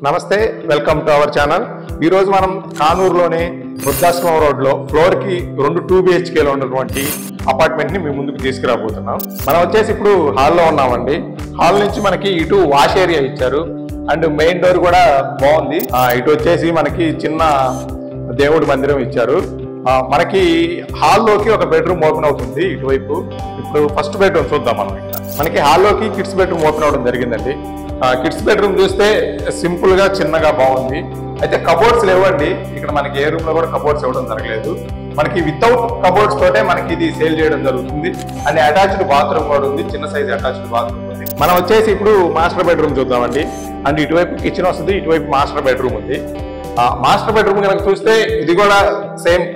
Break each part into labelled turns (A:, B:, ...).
A: నమస్తే, welcome to our channel. ఈ రోజు మనం కానూరులోని వృద్ధాశ్రమం రోడ్ లో ఫ్లోర్ కి 2 BHK లో ఉన్నటువంటి అపార్ట్మెంట్ ని మీ ముందుకు తీసుకురాబోతున్నాం. మనం వచ్చేసి ఇప్పుడు హాల్లో ఉన్నామండి. హాల్ నుంచి మనకి ఇటు వాష్ ఏరియా ఇచ్చారు అండ్ మెయిన్ డోర్ కూడా బాగుంది. ఇటు వచ్చేసి మనకి చిన్న దేవుడి మందిరం ఇచ్చారు. మనకి హాల్లోకి ఒక బెడ్రూమ్ ఓపెన్ అవుతుంది ఇటువైపు. ఇప్పుడు ఫస్ట్ బెడ్రూమ్ చూద్దాం. మనం ఇక్కడ మనకి హాల్లోకి కిడ్స్ బెడ్రూమ్ ఓపెన్ అవడం జరిగిందండి. కిడ్స్ బెడ్రూమ్ చూస్తే సింపుల్ గా చిన్నగా బాగుంది. అయితే కబోర్డ్స్ లేవండి ఇక్కడ. మనకి ఏ రూమ్ లో కూడా కబోర్డ్స్ ఇవ్వడం జరగలేదు. మనకి వితౌట్ కబోర్డ్స్ తోటే మనకి ఇది సేల్ చేయడం జరుగుతుంది. అండ్ అటాచ్డ్ బాత్రూమ్ కూడా ఉంది, చిన్న సైజ్ అటాచ్డ్ బాత్రూమ్ ఉంది. మనం వచ్చేసి ఇప్పుడు మాస్టర్ బెడ్రూమ్ చూద్దామండి. అండ్ ఇటువైపు కిచెన్ వస్తుంది, ఇటువైపు మాస్టర్ బెడ్రూమ్ ఉంది. మాస్టర్ బెడ్రూమ్ కనుక చూస్తే ఇది కూడా సేమ్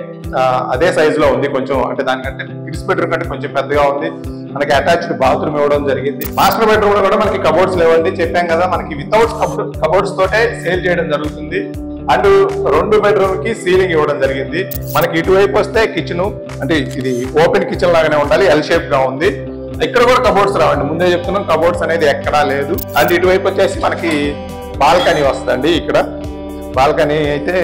A: అదే సైజ్ లో ఉంది. కొంచెం అంటే దానికంటే కిడ్స్ బెడ్రూమ్ కంటే కొంచెం పెద్దగా ఉంది. మనకి అటాచ్డ్ బాత్రూమ్ ఇవ్వడం జరిగింది. మాస్టర్ బెడ్రూమ్ లో కూడా మనకి కబోర్డ్స్ లేవండి, చెప్పాం కదా. మనకి వితౌట్ కబోర్డ్స్ తోటే సేల్ చేయడం జరుగుతుంది. అండ్ 2 బెడ్రూమ్ కి సీలింగ్ ఇవ్వడం జరిగింది. మనకి ఇటువైపు వస్తే కిచెన్, అంటే ఇది ఓపెన్ కిచెన్ లాగానే ఉండాలి, ఎల్ షేప్ గా ఉంది. ఇక్కడ కూడా కబోర్డ్స్ రావండి, ముందే చెప్తున్నాం కబోర్డ్స్ అనేది ఎక్కడా లేదు. అండ్ ఇటువైపు వచ్చేసి మనకి బాల్కనీ వస్తుందండి. ఇక్కడ బాల్కనీ అయితే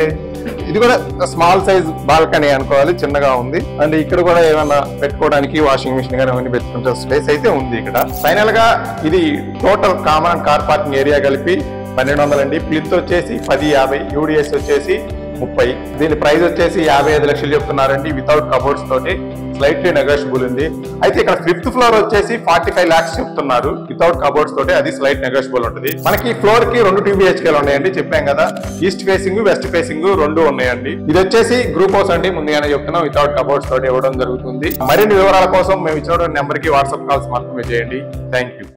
A: ఇది కూడా స్మాల్ సైజ్ బాల్కనీ అనుకోవాలి, చిన్నగా ఉంది. అండ్ ఇక్కడ కూడా ఏమైనా పెట్టుకోవడానికి వాషింగ్ మిషన్ కానీ అవన్నీ పెట్టుకుంటే స్పేస్ అయితే ఉంది ఇక్కడ. ఫైనల్ గా ఇది total common and car parking area కలిపి 1200 అండి. ప్లిత్ వచ్చేసి 1050, యూడిఎస్ వచ్చేసి 30. దీని ప్రైస్ వచ్చేసి 55 లక్షలు చెప్తున్నారండి వితౌట్ కబోర్డ్స్ తోటి. స్లైట్లీ నెగోషియబుల్ ఉంది. అయితే ఇక్కడ 5th ఫ్లోర్ వచ్చేసి 45 lakhs చెప్తున్నారు వితౌట్ కబోర్డ్స్ తోటి. అది స్లైట్ నెగోషియబుల్ ఉంటుంది. మనకి ఫ్లోర్ కి 2 BHK ఉన్నాయండి, చెప్పాం కదా. ఈస్ట్ ఫేసింగ్, వెస్ట్ ఫేసింగ్ 2 ఉన్నాయండి. ఇది వచ్చేసి గ్రూప్ హౌస్ అండి, ముందుగానే చెప్తున్నాం వితౌట్ కబోర్డ్స్ తోటి ఇవ్వడం జరుగుతుంది. మరిన్ని వివరాల కోసం మేము ఇచ్చిన నెంబర్ కి వాట్సాప్ కాల్స్ మాత్రమే చేయండి. Thank you.